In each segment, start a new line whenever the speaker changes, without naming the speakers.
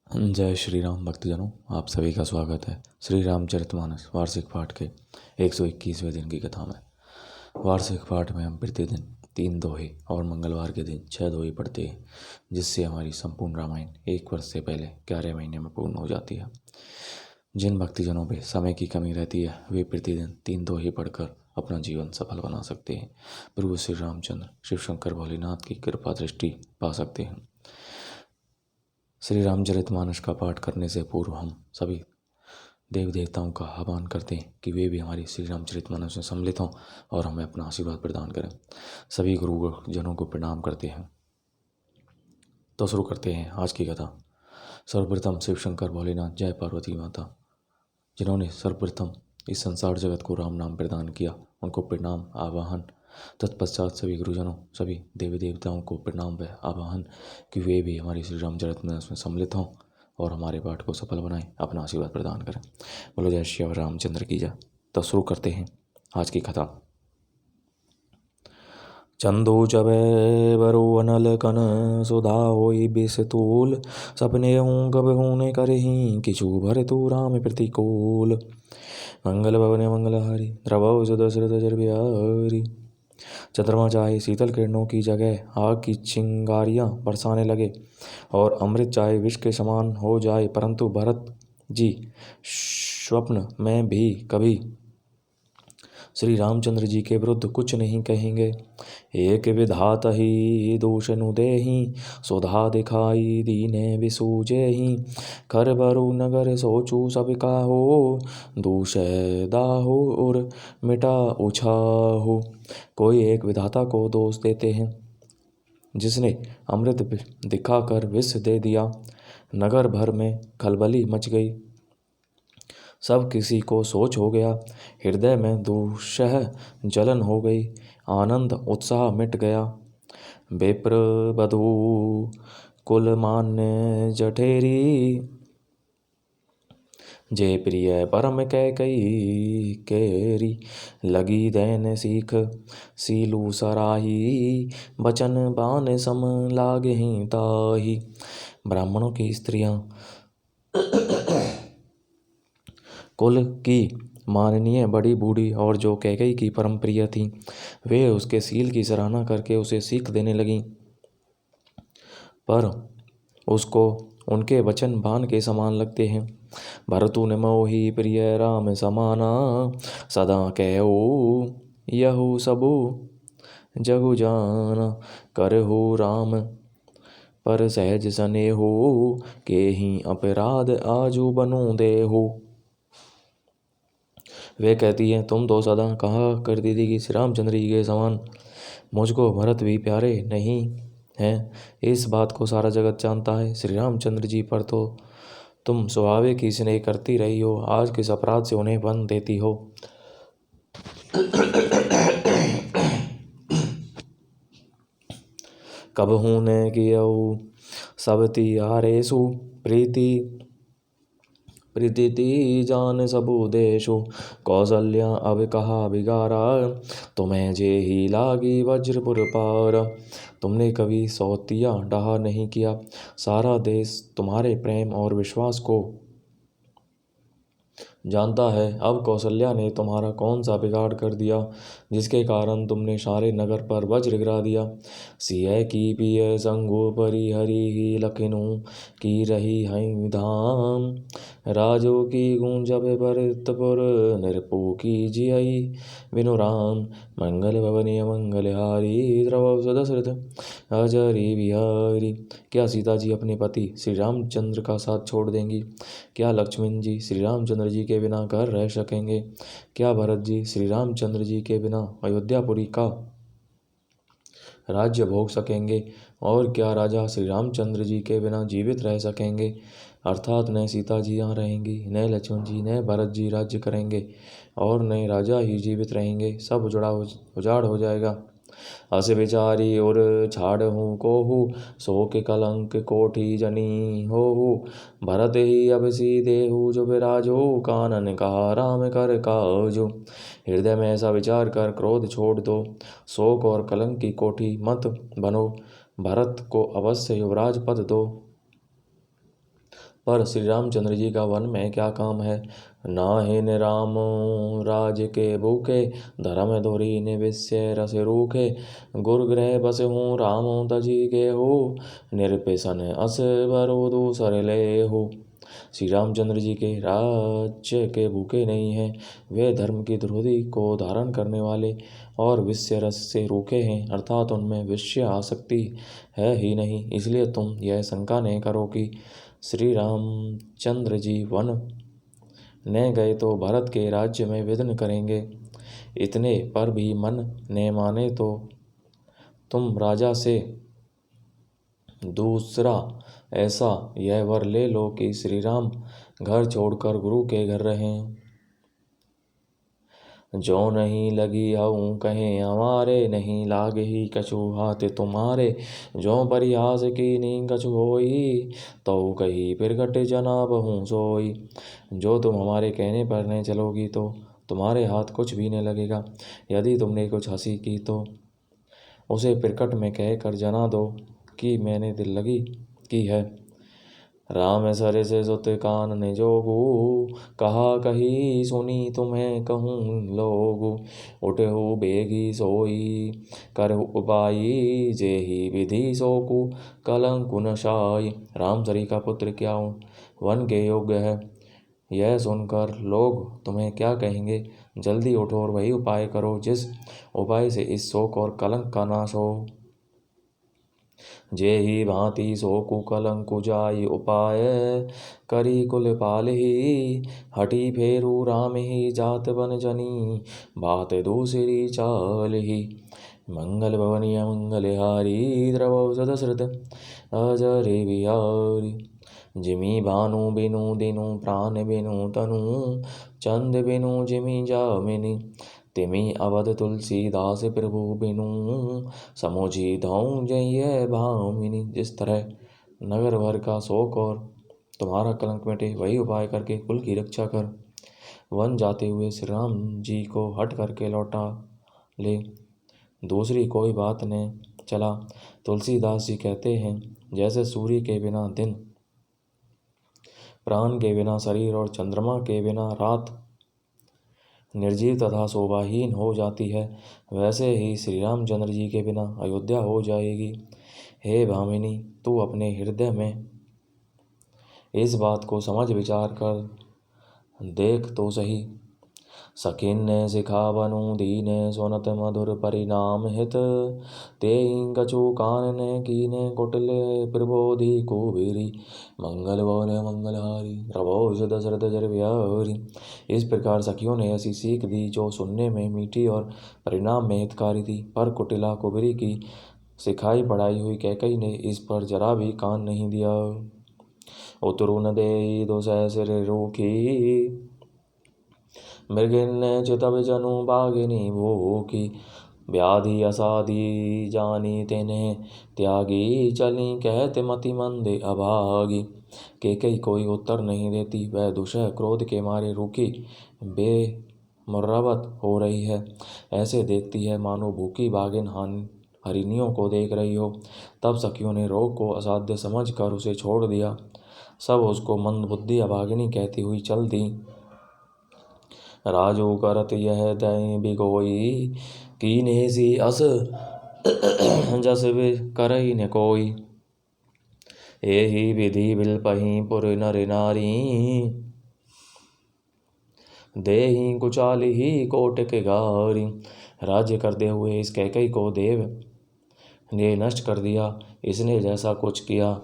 जय श्री राम भक्तजनों, आप सभी का स्वागत है श्री रामचरितमानस वार्षिक पाठ के 121वें दिन की कथा में। वार्षिक पाठ में हम प्रतिदिन 3 दोहे और मंगलवार के दिन 6 दोहे पढ़ते हैं, जिससे हमारी संपूर्ण रामायण 1 वर्ष से पहले 11 महीने में पूर्ण हो जाती है। जिन भक्तजनों पे समय की कमी रहती है, वे प्रतिदिन 3 दोहे पढ़कर अपना जीवन सफल बना सकते हैं। प्रभु श्री रामचंद्र शिव शंकर भोलेनाथ की कृपा दृष्टि पा सकते हैं। श्री रामचरितमानस का पाठ करने से पूर्व हम सभी देव देवताओं का आह्वान करते हैं कि वे भी हमारी श्री रामचरितमानस में सम्मिलित हों और हमें अपना आशीर्वाद प्रदान करें। सभी गुरुजनों को प्रणाम करते हैं। तो शुरू करते हैं आज की कथा। सर्वप्रथम शिव शंकर भोलेनाथ जय पार्वती माता, जिन्होंने सर्वप्रथम इस संसार जगत को राम नाम प्रदान किया, उनको प्रणाम आवाहन। तत्पश्चात सभी गुरुजनों, सभी देवी देवताओं को प्रणाम व आवाहन कि वे भी हमारी श्री रामचरितमानस में सम्मिलित हों और हमारे पाठ को सफल बनाएं, अपना आशीर्वाद प्रदान करें। बोलो जय श्री रामचंद्र की जय। तो शुरू करते हैं आज की कथा। चंदो चबै बरो अनल कन सुधा होई बिसतूल, सपने हूँ कब हूँ करही किछु भर तू राम प्रतिकूल। मंगल भवन मंगलहारी द्रवौ सुदशरथ जर बिहारी। चंद्रमा चाहे शीतल किरणों की जगह आग की चिंगारियां बरसाने लगे और अमृत चाहे विष के समान हो जाए, परंतु भरत जी स्वप्न में भी कभी श्री रामचंद्र जी के विरुद्ध कुछ नहीं कहेंगे। एक विधात ही दोष नुदेहि, सुधा दिखाई दीने विसूजे ही। खर बरु नगर सोचू सब काहो, दोष दाहो और मिटा उछाहो। कोई एक विधाता को दोष देते हैं जिसने अमृत दिखाकर विष दे दिया। नगर भर में खलबली मच गई, सब किसी को सोच हो गया। हृदय में दुस्सह जलन हो गई, आनंद उत्साह मिट गया। विप्र बधू कुल मान्य जठेरी, जय प्रिय परम कैकई केरी। लगी दैन सीख सीलू सराही, बचन बान सम लागहि ताही। ब्राह्मणों की स्त्रियां कुल की माननीय बड़ी बूढ़ी और जो कैकई की परम प्रिय थी, वे उसके सील की सराहना करके उसे सीख देने लगीं, पर उसको उनके वचन बाण के समान लगते हैं। भरतु ने मोहि प्रिय राम समाना, सदा कहो यहु सबु जगु जाना। करहु राम पर सहज सनेहु, के ही अपराध आजू बनु देहु। वे कहती हैं, तुम तो सदा कहा करती थी कि श्री रामचंद्र जी के समान मुझको भरत भी प्यारे नहीं हैं। इस बात को सारा जगत जानता है। श्री रामचंद्र जी पर तो तुम स्वाभाविक ही स्नेह करती रही हो, आज किस अपराध से उन्हें बंद देती हो। कबहू ने कियऊ सब तिहारेषु, प्रीति प्रीति जान सबु देशु। कौशल्या अब कहा बिगारा, तुम्हें जे ही लागी वज्रपुर पार। तुमने कभी सौतिया डहा नहीं किया, सारा देश तुम्हारे प्रेम और विश्वास को जानता है। अब कौशल्या ने तुम्हारा कौन सा बिगाड़ कर दिया, जिसके कारण तुमने सारे नगर पर वज्र गिरा दिया। सिय की पिय संगो परिहरी ही, लखनऊ की रही है धाम। राजो की गूंजब भरतपुर, नृपो की जियई बिनु राम। मंगल भवनीय मंगलहारी, द्रवौ दशरथ अजरी बिहारी। क्या सीता जी अपने पति श्री रामचंद्र का साथ छोड़ देंगी? क्या लक्ष्मण जी श्री रामचंद्र जी के बिना घर रह सकेंगे? क्या भरत जी श्री रामचंद्र जी के बिना अयोध्यापुरी का राज्य भोग सकेंगे? और क्या राजा श्री रामचंद्र जी के बिना जीवित रह सकेंगे? अर्थात न सीता जी यहाँ रहेंगी, न लक्ष्मण जी, न भरत जी राज्य करेंगे और न राजा ही जीवित रहेंगे। सब उजाड़ हो जाएगा। अस विचारी और छाड़हूँ कोहू, शोक कलंक कोठी जनी होहू। भरत ही अब सी देहु जो विराजो, कानन कहा राम कर काजो। हृदय में ऐसा विचार कर क्रोध छोड़ दो, शोक और कलंक की कोठी मत बनो, भरत को अवश्य युवराज पद दो। पर श्री रामचंद्र जी का वन में क्या काम है। नाहिन राम राज के भूखे, धर्म धोरी ने विषय रस रूखे। गुर गृह बस हूँ राम तजी के हो, निरपेशन अस भरो दूसर ले हो। श्री रामचंद्र जी के राज्य के भूखे नहीं हैं, वे धर्म की ध्रुति को धारण करने वाले और विषय रस से रूखे हैं, अर्थात उनमें विषय आसक्ति है ही नहीं। इसलिए तुम यह शंका नहीं करो कि श्री रामचंद्र जी वन ने गए तो भरत के राज्य में विघ्न करेंगे। इतने पर भी मन ने माने तो तुम राजा से दूसरा ऐसा यह वर ले लो कि श्री राम घर छोड़कर गुरु के घर रहें। जो नहीं लगी हूँ कहें हमारे, नहीं लागे ही कछु हाथ तुम्हारे। जो परिहास की नी कछु होई, तो कही फिर जनाब हूँ सोई। जो तुम हमारे कहने पर नहीं चलोगी तो तुम्हारे हाथ कुछ भी नहीं लगेगा। यदि तुमने कुछ हंसी की तो उसे प्रकट में कह कर जना दो कि मैंने दिल लगी की है। राम सर से सुत कान ने जोगू, कहा कही सुनी तुम्हें कहूँ लोगू। उठहु बेगी सोई करहु उपाई, जेहि विधि सोकू कलंकु न शाई। रामसरी का पुत्र क्या वन के योग्य है, यह सुनकर लोग तुम्हें क्या कहेंगे। जल्दी उठो और वही उपाय करो जिस उपाय से इस शोक और कलंक का नाश हो। जेहि भांति सोकु कलंकु जाई उपाय, करी कुल पालहि हटी फेरू राम ही जात बन जनी, बात दूसरी चालहि। मंगल भवनी मंगल हारी, द्रवौ सदशरथ अजरे बिहारी। जिमि भानु बिनु दिनु प्राण बिनु तनु, चंद बिनु जिमि जामिनी। तिमि अवध तुलसीदास प्रभु बिनु, समुझी धौं जय भामिनी। जिस तरह नगर भर का शोक और तुम्हारा कलंक मिटे, वही उपाय करके कुल की रक्षा कर वन जाते हुए श्री राम जी को हट करके लौटा ले, दूसरी कोई बात न चला। तुलसीदास जी कहते हैं, जैसे सूर्य के बिना दिन, प्राण के बिना शरीर और चंद्रमा के बिना रात निर्जीव तथा शोभाहीन हो जाती है, वैसे ही श्री रामचंद्र जी के बिना अयोध्या हो जाएगी। हे भामिनी, तू अपने हृदय में इस बात को समझ विचार कर देख तो सही। सखिन ने सिखावनु दीने, सुनत मधुर परिणाम हित। तेहि कछु कानन कीने, कुटिल प्रबोधि कुबेरी। मंगल भवन मंगलहारी, द्रवौ दशरथ जर बिहारी। इस प्रकार सखियों ने ऐसी सीख दी जो सुनने में मीठी और परिणाम में हितकारी थी, पर कुटिला कुबेरी की सिखाई पढ़ाई हुई कैकई ने इस पर जरा भी कान नहीं दिया। उतरु न देहि दो सहस्र रूखी, मृगिन चितव जनु बागिनी भूखी। व्याधि असाधि जानी तिन्हे, त्यागी चली कहत मति मंद अभागी। केकई कोई उत्तर नहीं देती, वह दुषह क्रोध के मारे रूखी बेमुर्रवत हो रही है। ऐसे देखती है मानो भूखी बागिन हरिणियों को देख रही हो। तब सखियों ने रोग को असाध्य समझ कर उसे छोड़ दिया। सब उसको मंद बुद्धि अभागिनी कहती हुई चल दी। राजो करत यह दय बिगोई, कीन्हे सी अस जस करई न कोई। एहि विधि बिलपहि पुर नर नारी, देहि कुचालिहि कोटिक गारी। राज्य करते हुए इस कैकई को देव ने नष्ट कर दिया। इसने जैसा कुछ किया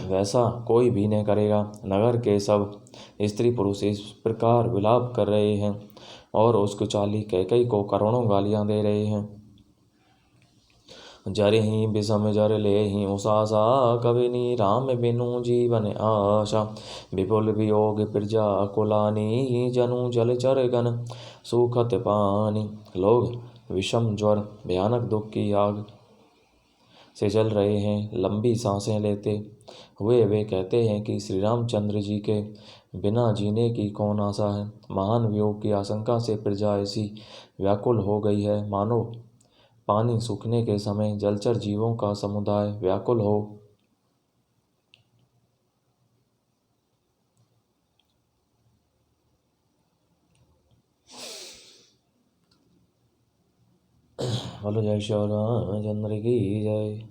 वैसा कोई भी नहीं करेगा। नगर के सब स्त्री पुरुष इस प्रकार विलाप कर रहे हैं और उस कुचाली कैकई को करोड़ों गालियां दे रहे हैं। जर ही विषम जर ले ही उषासा, कबिनी राम बिनु जीवन आशा। विपुल वियोग प्रजा कुलानी, जनु जल चर गन सुखत पानी। लोग विषम ज्वर भयानक दुख की आग से जल रहे हैं। लंबी सांसें लेते हुए वे कहते हैं कि श्री रामचंद्र जी के बिना जीने की कौन आशा है। महान वियोग की आशंका से प्रजा ऐसी व्याकुल हो गई है, मानो पानी सूखने के समय जलचर जीवों का समुदाय व्याकुल हो बोलो जय श्री रामचंद्र की जय।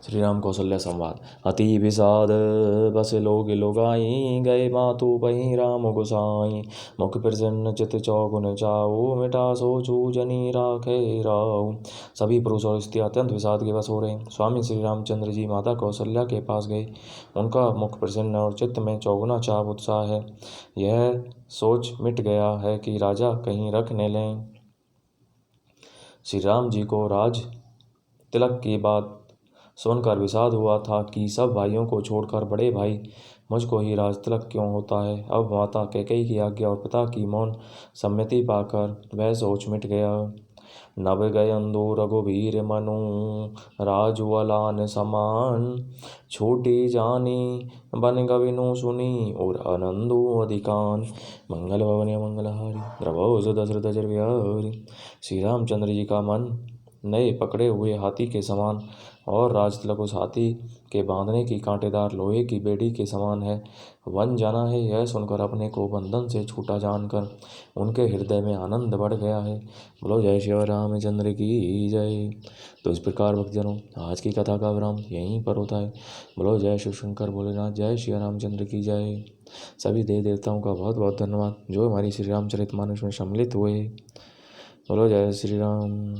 श्री राम कौशल्या संवाद। अति विषाद बस लोग लोगाई, गए मातु पही राम गोसाई। मुख प्रसन्न चित चौगुन चाऊ, मिटा सोचू जनी राखे राऊ। सभी पुरुष और स्त्री अत्यंत विषाद के वश हो रहे। स्वामी श्री रामचंद्र जी माता कौशल्या के पास गए। उनका मुख प्रसन्न और चित्त में चौगुना चाव उत्साह है। यह सोच मिट गया है कि राजा कहीं रख न लें। श्री राम जी को राज तिलक की बात सुनकर विषाद हुआ था कि सब भाइयों को छोड़कर बड़े भाई मुझको ही राज तिलक क्यों होता है। अब माता कैकेयी की आज्ञा और पिता की मौन सम्मति पाकर वह सोच मिट गया। नभ गयंदु रघुवीर मनु, राजवलान समान। छोटी जानी बन गविनु सुनी, और आनंदु अधिकान। मंगल भवन मंगलहारी, द्रवो दशरथ जर बिहारी। श्री रामचंद्र जी का मन नए पकड़े हुए हाथी के समान और राज तिलक उस हाथी के बांधने की कांटेदार लोहे की बेड़ी के समान है। वन जाना है यह सुनकर अपने को बंधन से छूटा जानकर उनके हृदय में आनंद बढ़ गया है। बोलो जय श्री रामचंद्र की जय। तो इस प्रकार भक्तजनों आज की कथा का विराम यहीं पर होता है। बोलो जय शिव शंकर भोलेनाथ, जय श्री रामचंद्र की जय। सभी देव देवताओं का बहुत बहुत धन्यवाद जो हमारी श्री रामचरितमानस में सम्मिलित हुए। बोलो जय श्री राम।